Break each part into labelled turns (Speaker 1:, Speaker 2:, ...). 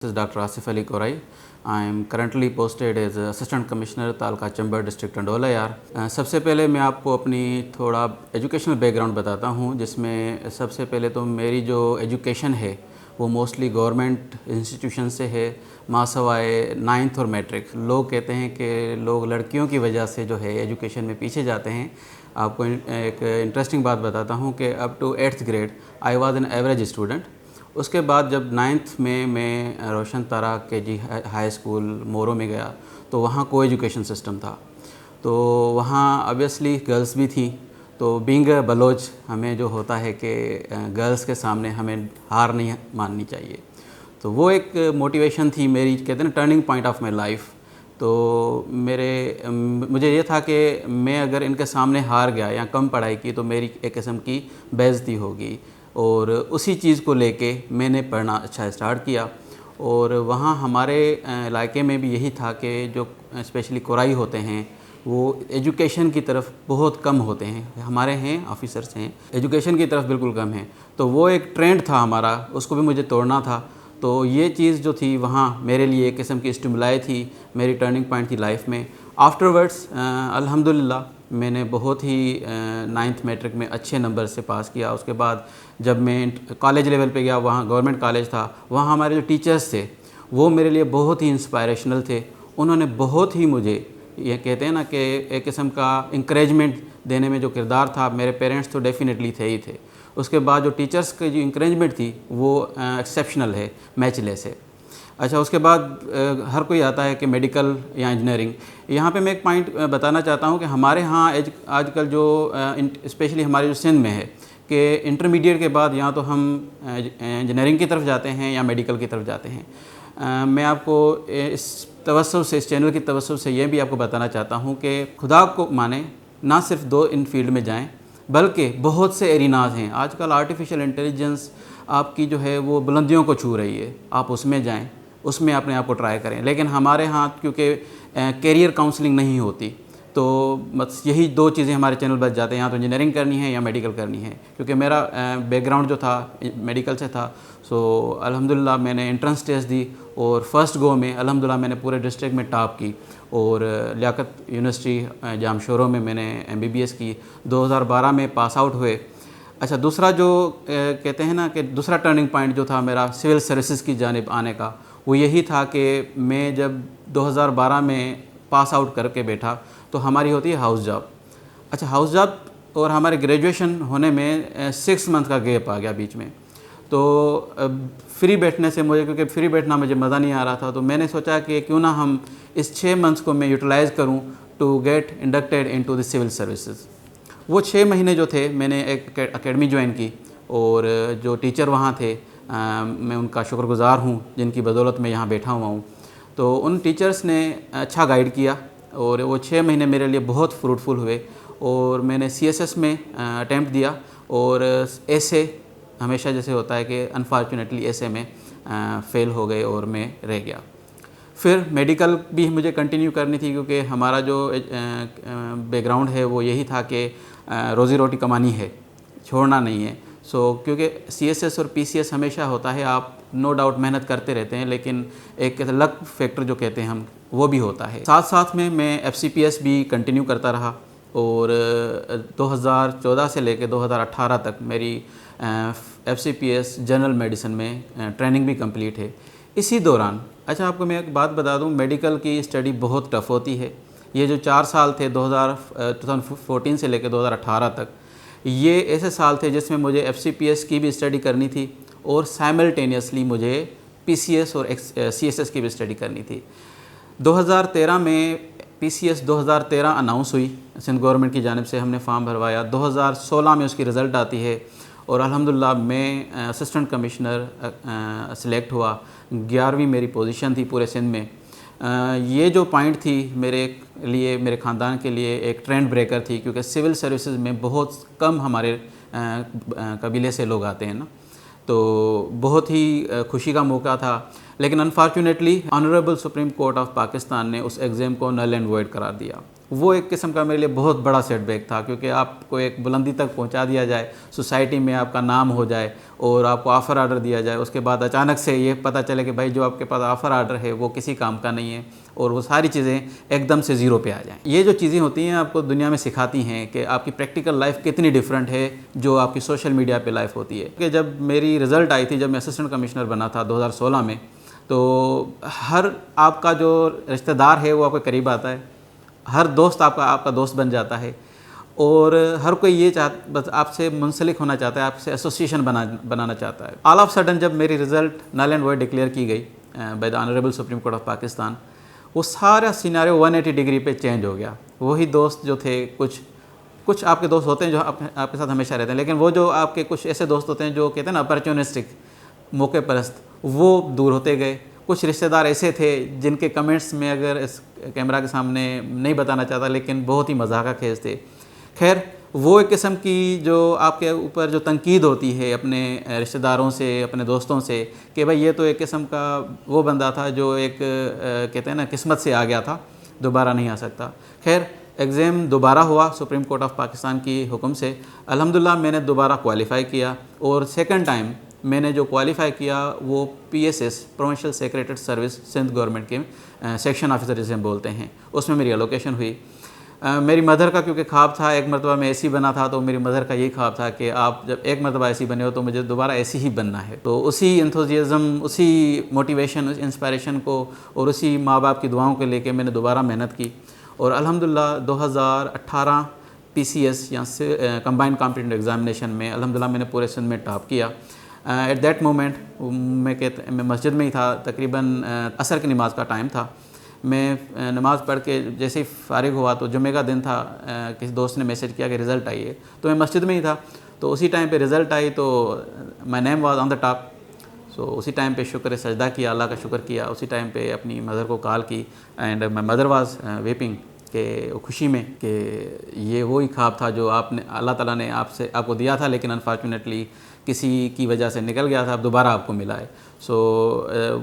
Speaker 1: This is Dr. Asif Ali Korai. I am currently posted as Assistant Commissioner तालका chamber district अंडोला यार। सबसे पहले मैं आपको अपनी थोड़ा एजुकेशनल बैकग्राउंड बताता हूँ, जिसमें सबसे पहले तो मेरी जो एजुकेशन है वो मोस्टली गवर्नमेंट इंस्टीट्यूशन से है, माँ सवाए 9th और मैट्रिक। लोग कहते हैं कि लोग लड़कियों की वजह से जो है एजुकेशन में पीछे जाते हैं। आपको एक इंटरेस्टिंग बात बताता हूँ कि up to 8th grade I was an average student. उसके बाद जब 9th में मैं Roshan Tara KG high school Moro में गया तो वहाँ को एजुकेशन सिस्टम था, तो वहाँ ऑब्वियसली गर्ल्स भी थी। तो बीइंग अ बलोच हमें जो होता है कि गर्ल्स के सामने हमें हार नहीं माननी चाहिए। तो वो एक मोटिवेशन थी मेरी, कहते हैं ना turning point of my life. तो मुझे ये था कि मैं अगर इनके सामने हार गया या कम पढ़ाई की तो मेरी एक किस्म की बेइज्जती होगी, और उसी चीज़ को लेके मैंने पढ़ना अच्छा स्टार्ट किया। और वहाँ हमारे इलाके में भी यही था कि जो स्पेशली कोराई होते हैं वो एजुकेशन की तरफ बहुत कम होते हैं। हमारे हैं ऑफिसर्स हैं, एजुकेशन की तरफ बिल्कुल कम है। तो वो एक ट्रेंड था हमारा, उसको भी मुझे तोड़ना था। तो ये चीज़ जो थी वहाँ मेरे लिए एक किस्म की स्टिमुलाई थी, मेरी टर्निंग पॉइंट थी लाइफ में। आफ्टरवर्ड्स अल्हम्दुलिल्लाह मैंने बहुत ही 9th मैट्रिक में अच्छे नंबर से पास किया। उसके बाद जब मैं कॉलेज लेवल पे गया, वहाँ गवर्नमेंट कॉलेज था, वहाँ हमारे जो टीचर्स थे वो मेरे लिए बहुत ही इंस्पायरेशनल थे। उन्होंने बहुत ही मुझे, ये कहते हैं ना कि एक किस्म का इंकरेजमेंट देने में जो किरदार था, मेरे पेरेंट्स तो डेफिनेटली थे ही थे। उसके बाद जो टीचर्स की जो इंकरेजमेंट थी वो एक्सेप्शनल है, मैचलेस है। अच्छा, उसके बाद हर कोई आता है कि मेडिकल या इंजीनियरिंग। यहाँ पे मैं एक पॉइंट बताना चाहता हूँ कि हमारे यहाँ आजकल जो स्पेशली हमारे जो सिंध में है कि इंटरमीडिएट के बाद या तो हम इंजीनियरिंग की तरफ जाते हैं या मेडिकल की तरफ जाते हैं। मैं आपको इस तवज्जो से, इस चैनल की तवज्जो से ये भी आपको बताना चाहता हूँ कि खुदा को माने, ना सिर्फ दो इन फील्ड में जाएँ बल्कि बहुत से एरिनाज हैं। आजकल आर्टिफिशियल इंटेलिजेंस आपकी जो है वो बुलंदियों को छू रही है, आप उसमें जाएं, उसमें अपने आप को ट्राई करें। लेकिन हमारे यहाँ क्योंकि कैरियर काउंसलिंग नहीं होती, तो बस यही दो चीज़ें हमारे चैनल बच जाते हैं, या तो इंजीनियरिंग करनी है या मेडिकल करनी है। क्योंकि मेरा बैकग्राउंड जो था मेडिकल से था, सो अल्हम्दुलिल्लाह मैंने एंट्रेंस टेस्ट दी और फर्स्ट गो में अल्हम्दुलिल्लाह मैंने पूरे डिस्ट्रिक्ट में टॉप की। और लियाकत यूनिवर्सिटी जामशोरों में मैंने MBBS की, 2012 में पास आउट हुए। अच्छा, दूसरा जो कहते हैं ना कि दूसरा टर्निंग पॉइंट जो था मेरा सिविल सर्विसेज की जानिब आने का, वो यही था कि मैं जब 2012 में पास आउट करके बैठा तो हमारी होती है हाउस जॉब। अच्छा, हाउस जॉब और हमारे ग्रेजुएशन होने में 6 मंथ का गैप आ गया बीच में। तो फ्री बैठने से मुझे, क्योंकि फ्री बैठना मुझे मज़ा नहीं आ रहा था, तो मैंने सोचा कि क्यों ना हम इस 6 मंथ्स को मैं यूटिलाइज़ करूं to get inducted into the civil services. वो 6 महीने जो थे मैंने एक एकेडमी ज्वाइन की, और जो टीचर वहाँ थे मैं उनका शुक्रगुज़ार हूँ जिनकी बदौलत मैं यहाँ बैठा हुआ हूँ। तो उन टीचर्स ने अच्छा गाइड किया और वो 6 महीने मेरे लिए बहुत फ्रूटफुल हुए। और मैंने CSS में अटैम्प्ट दिया, और ऐसे हमेशा जैसे होता है कि अनफॉर्चुनेटली ऐसे में फ़ेल हो गए और मैं रह गया। फिर मेडिकल भी मुझे कंटिन्यू करनी थी, क्योंकि हमारा जो बैकग्राउंड है वो यही था कि रोज़ी रोटी कमानी है, छोड़ना नहीं है। सो क्योंकि CSS और PCS हमेशा होता है, आप नो डाउट मेहनत करते रहते हैं, लेकिन एक लक फैक्टर जो कहते हैं हम, वो भी होता है। साथ साथ में मैं FCPS भी कंटिन्यू करता रहा, और 2014 से लेकर 2018 तक मेरी FCPS जनरल मेडिसिन में ट्रेनिंग भी कंप्लीट है। इसी दौरान, अच्छा आपको मैं एक बात बता दूं, मेडिकल की स्टडी बहुत टफ़ होती है। ये जो 4 साल थे 2014 से लेकर 2018 तक, ये ऐसे साल थे जिसमें मुझे FCPS की भी स्टडी करनी थी और साइमल्टेनियसली मुझे PCS और CSS की भी स्टडी करनी थी। 2013 में PCS 2013 अनाउंस हुई, सिंध गवर्नमेंट की जानिब से हमने फॉर्म भरवाया। 2016 में उसकी रिज़ल्ट आती है और अल्हम्दुलिल्लाह मैं असिस्टेंट कमिश्नर सिलेक्ट हुआ। 11वीं मेरी पोजीशन थी पूरे सिंध में। ये जो पॉइंट थी मेरे लिए, मेरे ख़ानदान के लिए एक ट्रेंड ब्रेकर थी, क्योंकि सिविल सर्विसेज में बहुत कम हमारे कबीले से लोग आते हैं ना, तो बहुत ही खुशी का मौका था। लेकिन unfortunately honourable Supreme Court of Pakistan ने उस एग्ज़ाम को नल एंड वॉइड करार दिया, वो एक किस्म का मेरे लिए बहुत बड़ा सेटबैक था, क्योंकि आपको एक बुलंदी तक पहुंचा दिया जाए, सोसाइटी में आपका नाम हो जाए और आपको ऑफ़र आर्डर दिया जाए, उसके बाद अचानक से ये पता चले कि भाई जो आपके पास ऑफ़र आर्डर है वो किसी काम का नहीं है, और वो सारी चीज़ें एकदम से ज़ीरो पे आ जाएँ। ये जो चीज़ें होती हैं आपको दुनिया में सिखाती हैं कि आपकी प्रैक्टिकल लाइफ कितनी डिफरेंट है जो आपकी सोशल मीडिया पे लाइफ होती है। कि जब मेरी रिज़ल्ट आई थी, जब मैं असिस्टेंट कमिश्नर बना था 2016 में, तो हर आपका जो रिश्तेदार है वो आपके करीब आता है, हर दोस्त आपका दोस्त बन जाता है, और हर कोई ये बस आपसे मुंसलिक होना चाहता है, आपसे एसोसिएशन बनाना चाहता है। ऑल ऑफ सडन जब मेरी result null and void declare की गई by the honourable Supreme Court of Pakistan, वो सारा सिनेरियो 180 डिग्री पे चेंज हो गया। वही दोस्त जो थे, कुछ आपके दोस्त होते हैं जो आपके साथ हमेशा रहते हैं, लेकिन वो जो आपके कुछ ऐसे दोस्त होते हैं जो कहते हैं ना अपॉर्चुनिस्टिक, मौके परस्त, वो दूर होते गए। कुछ रिश्तेदार ऐसे थे जिनके कमेंट्स में अगर इस कैमरा के सामने नहीं बताना चाहता, लेकिन बहुत ही मजाक खेज थे। खैर, वो एक किस्म की जो आपके ऊपर जो तनकीद होती है अपने रिश्तेदारों से, अपने दोस्तों से, कि भाई ये तो एक किस्म का वो बंदा था जो एक कहते हैं ना किस्मत से आ गया था, दोबारा नहीं आ सकता। खैर, एग्ज़ाम दोबारा हुआ सुप्रीम कोर्ट ऑफ पाकिस्तान की हुक्म से। अल्हम्दुलिल्लाह मैंने दोबारा क्वालिफ़ाई किया, और सेकंड टाइम मैंने जो क्वालिफ़ाई किया वो PSS provincial secretary service Sindh government के सेक्शन ऑफिसर जिसे हम बोलते हैं, उसमें मेरी एलोकेशन हुई। मेरी मदर का क्योंकि ख्वाब था, एक मरतबा मैं ऐसी बना था, तो मेरी मदर का यही ख्वाब था कि आप जब एक मरतबा ऐसी बने हो तो मुझे दोबारा ऐसी ही बनना है। तो उसी एंथुसियाज़म, उसी मोटिवेशन, उस इंस्पायरेशन को और उसी माँ बाप की दुआओं को लेके मैंने दोबारा मेहनत की, और अल्हम्दुलिल्लाह 2018 PCS या कंबाइंड कॉम्पिटिटिव एग्जामिनेशन में अल्हम्दुलिल्लाह मैंने पूरे सिंध में टॉप किया। एट दैट मोमेंट मैं मस्जिद में ही था, तकरीबन असर की नमाज़ का टाइम था। मैं नमाज़ पढ़ के जैसे ही फ़ारिग हुआ तो जुमे का दिन था, किसी दोस्त ने मैसेज किया कि रिज़ल्ट आई है, तो मैं मस्जिद में ही था। तो उसी टाइम पे रिज़ल्ट आई तो my name was on the top. So उसी टाइम पे शुक्र सजदा किया, अल्लाह का शुक्र किया। उसी टाइम पे अपनी मदर को कॉल की, and my mother was vaping के खुशी में कि ये वही ख्वाब था जो आपने अल्लाह ताला ने आपको दिया था, लेकिन अनफॉर्चुनेटली किसी की वजह से निकल गया था, अब दोबारा आपको मिला है। सो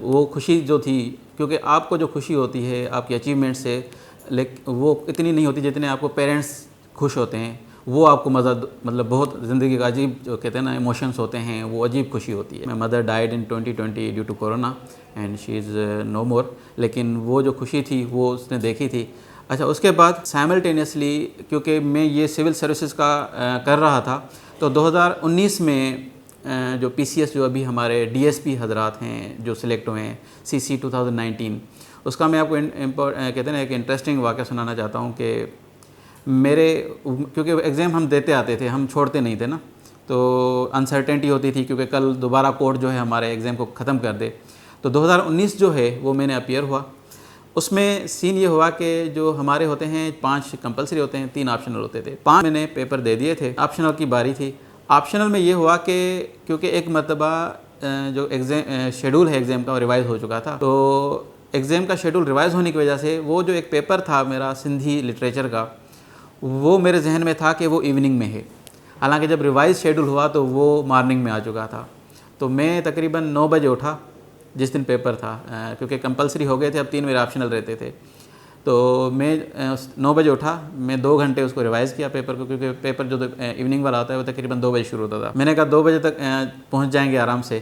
Speaker 1: वो खुशी जो थी, क्योंकि आपको जो खुशी होती है आपकी अचीवमेंट से, लेकिन वो इतनी नहीं होती जितने आपको पेरेंट्स खुश होते हैं, वो आपको मज़ा मतलब बहुत ज़िंदगी का अजीब जो कहते हैं ना इमोशंस होते हैं, वो अजीब खुशी होती है। My mother died in 2020 due to corona and she is no more, लेकिन वो जो खुशी थी वो उसने देखी थी। अच्छा, उसके बाद साइमल्टेनियसली क्योंकि मैं ये सिविल सर्विसेज का कर रहा था, तो 2019 में जो PCS जो अभी हमारे DSP हजरात हैं जो सिलेक्ट हुए हैं CC 2019, उसका मैं आपको कहते हैं ना एक इंटरेस्टिंग वाक़या सुनाना चाहता हूँ कि मेरे क्योंकि एग्ज़ाम हम देते आते थे, हम छोड़ते नहीं थे ना, तो अनसर्टेनिटी होती थी क्योंकि कल दोबारा कोर्ट जो है हमारे एग्ज़ाम को ख़त्म कर दे। तो 2019 जो है वो मैंने अपीयर हुआ। उसमें सीन ये हुआ कि जो हमारे होते हैं 5 कंपलसरी होते हैं, 3 ऑप्शनल होते थे। 5 मैंने पेपर दे दिए थे, ऑप्शनल की बारी थी। ऑप्शनल में ये हुआ कि क्योंकि एक मरतबा जो एग्ज़ाम शेड्यूल है एग्ज़ाम का वो रिवाइज़ हो चुका था, तो एग्ज़ाम का शेड्यूल रिवाइज़ होने की वजह से वो जो एक पेपर था मेरा सिंधी लिटरेचर का, वो मेरे जहन में था कि वो इवनिंग में है। हालांकि जब रिवाइज़ शेड्यूल हुआ तो वो मॉर्निंग में आ चुका था। तो मैं तकरीबन 9 बजे उठा जिस दिन पेपर था, क्योंकि कंपलसरी हो गए थे, अब 3 मेरे ऑप्शनल रहते थे। तो मैं 9 बजे उठा, मैं 2 घंटे उसको रिवाइज़ किया पेपर को, क्योंकि पेपर जो इवनिंग वाला होता है वो तकरीबन 2 बजे शुरू होता था। मैंने कहा 2 बजे तक पहुंच जाएंगे आराम से।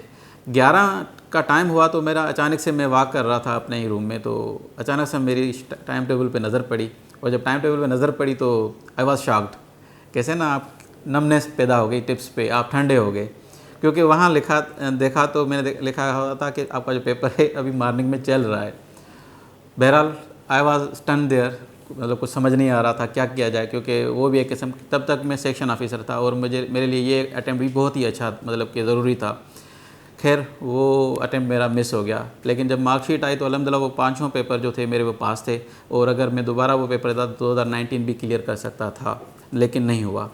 Speaker 1: 11 का टाइम हुआ तो मेरा अचानक से, मैं वॉक कर रहा था अपने ही रूम में, तो अचानक से मेरी टाइम टेबल पे नज़र पड़ी, और जब टाइम टेबल पे नज़र पड़ी तो आई वाज शॉक्ड। कैसे ना आप नमनेस पैदा हो गई टिप्स पे, आप ठंडे हो गए, क्योंकि वहाँ देखा तो मैंने लिखा हुआ था कि आपका जो पेपर है अभी मॉर्निंग में चल रहा है। बहरहाल आई वाज स्टन देयर, मतलब कुछ समझ नहीं आ रहा था क्या किया जाए, क्योंकि वो भी एक किस्म, तब तक मैं सेक्शन ऑफिसर था और मेरे लिए ये अटैम्प्ट भी बहुत ही अच्छा मतलब कि ज़रूरी था। खैर वो अटैम्प्ट मेरा मिस हो गया, लेकिन जब मार्कशीट आई तो अल्हम्दुलिल्लाह वो 5 पेपर जो थे मेरे वो पास थे, और अगर मैं दोबारा वो पेपर देता तो 2019 भी क्लियर कर सकता था, लेकिन नहीं हुआ।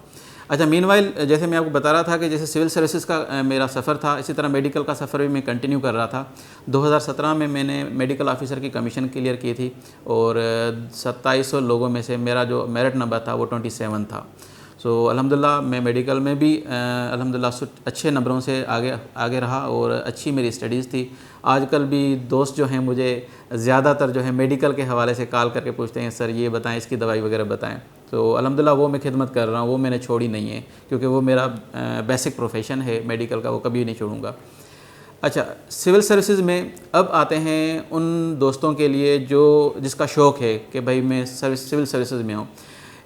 Speaker 1: अच्छा, मीनवाइल जैसे मैं आपको बता रहा था कि जैसे सिविल सर्विसेज का मेरा सफ़र था, इसी तरह मेडिकल का सफ़र भी मैं कंटिन्यू कर रहा था। 2017 में मैंने मेडिकल ऑफिसर की कमीशन क्लियर की थी, और 2700 लोगों में से मेरा जो मेरिट नंबर था वो 27 था। सो अल्हम्दुलिल्लाह मैं मेडिकल में भी अल्हम्दुलिल्लाह अच्छे नंबरों से आगे रहा और अच्छी मेरी स्टडीज़ थी। आजकल भी दोस्त जो हैं मुझे ज़्यादातर जो है मेडिकल के हवाले से कॉल करके पूछते हैं, सर ये बताएं, इसकी दवाई वगैरह बताएं। तो अल्हम्दुलिल्लाह वो मैं खिदमत कर रहा हूँ, वो मैंने छोड़ी नहीं है, क्योंकि वो मेरा बेसिक प्रोफेशन है मेडिकल का, वो कभी नहीं छोड़ूंगा। अच्छा, सिविल सर्विसेज में अब आते हैं उन दोस्तों के लिए जिसका शौक़ है कि भाई मैं सिविल सर्विसेज में हूँ।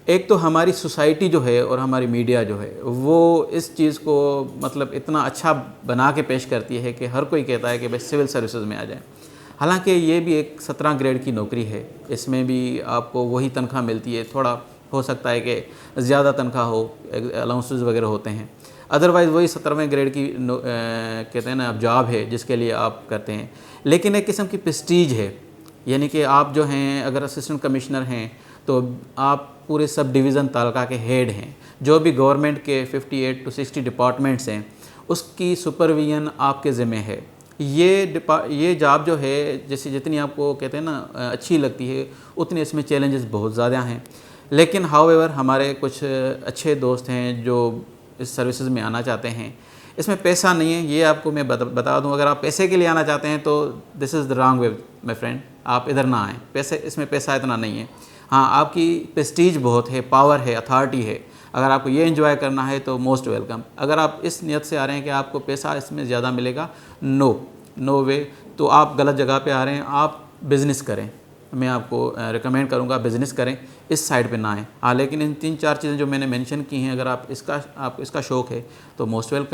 Speaker 1: एक तो हमारी सोसाइटी जो है और हमारी मीडिया जो है वो इस चीज़ को मतलब इतना अच्छा बना के पेश करती है कि हर कोई कहता है कि भाई सिविल सर्विसेज में आ जाए। हालांकि ये भी एक 17 ग्रेड की नौकरी है, इसमें भी आपको वही तनख्वाह मिलती है, थोड़ा हो सकता है कि ज़्यादा तनख्वाह हो, अलाउंसेस वगैरह होते हैं, अदरवाइज़ वही 17वें ग्रेड की कहते हैं ना अब जॉब है जिसके लिए आप करते हैं। लेकिन एक किस्म की प्रेस्टीज है, यानी कि आप जो हैं अगर असिस्टेंट कमिश्नर हैं तो आप पूरे सब डिवीज़न तालका के हेड हैं। जो भी गवर्नमेंट के 58 to 60 डिपार्टमेंट्स हैं उसकी सुपरविजन आपके ज़िम्मे है। ये जॉब जो है जैसे जितनी आपको कहते हैं ना अच्छी लगती है, उतने इसमें चैलेंजेस बहुत ज़्यादा हैं। लेकिन हाउएवर हमारे कुछ अच्छे दोस्त हैं जो इस सर्विसेज में आना चाहते हैं। इसमें पैसा नहीं है, ये आपको मैं बता दूं। अगर आप पैसे के लिए आना चाहते हैं तो this is the wrong way my friend, आप इधर ना आएँ। इसमें पैसा इतना नहीं है। हाँ, आपकी प्रेस्टीज बहुत है, पावर है, अथॉरिटी है। अगर आपको ये एंजॉय करना है तो मोस्ट वेलकम। अगर आप इस नियत से आ रहे हैं कि आपको पैसा इसमें ज़्यादा मिलेगा, नो वे, तो आप गलत जगह पे आ रहे हैं। आप बिज़नेस करें, मैं आपको रिकमेंड करूंगा बिज़नेस करें, इस साइड पे ना आएँ। हाँ, लेकिन इन 3-4 चीज़ें जो मैंने मेंशन की हैं, अगर आप इसका शौक़ है तो मोस्ट वेलकम।